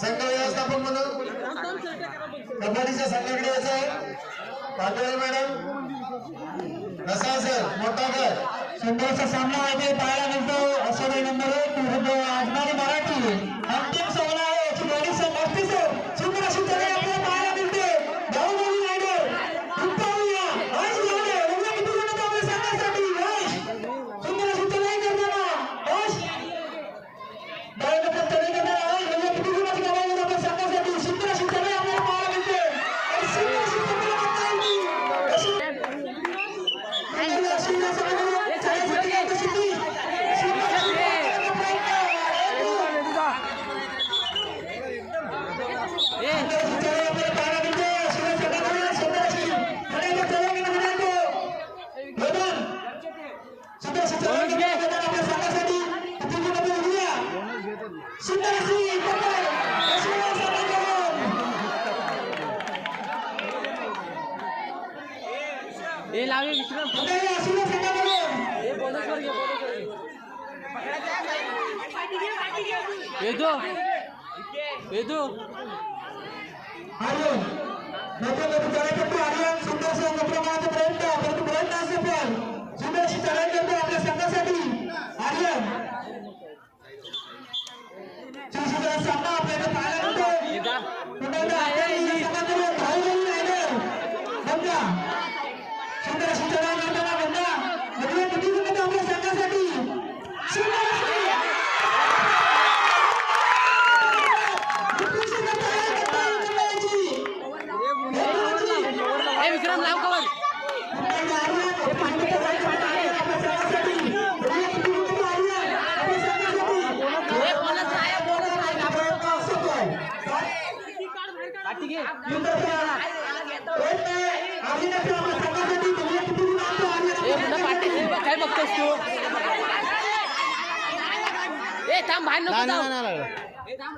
संघ व्यवस्थापन म्हणून कबड्डीच्या संघाकडे यायचं आहे. पाटोळे मॅडम रसाळ सर मोठा घर सुंदरचा सामना आहे पाहायला मिळतो. अशोक नंबर 1 विरुद्ध आजमानी मराठी अंतिम सामना आहे. याची गाडी समजते सर सुंदर अशी तयारी आपल्याला पाहायला मिळते. धावून रायडर उत्तमया आज झाले एवढा किती जण आपल्या संघासाठी सुंदर अशी तयारी करताना डायरेक्ट तयारी करताना एवढा किती जणांची गाडी आपल्या संघासाठी सुंदर अशी तयारी आपल्याला पाहायला मिळते. आणि सुंदर अशी तयारी ये लावे विक्रम ये दो आर्यन नंतर तयारी करतो. आर्यन सुंदर से प्रमाणात प्रयत्न असे पण सुंदर अशी तयारी करतो आपल्या संघासाठी. आर्यन सुंदर सामना आपल्याला पाहायला मिळतो. पुन्हा आपल्या संघाकडून धावून राहिलं समजा सुंदर अशी तयारी करताना बंदा म्हणजे किती जण आपल्या संघासाठी सुंदर विक्रम लाव कवर काय बघतोस तू? ए थांब बाहेर नको जाऊ. विक्रम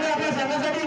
आपल्या संघासाठी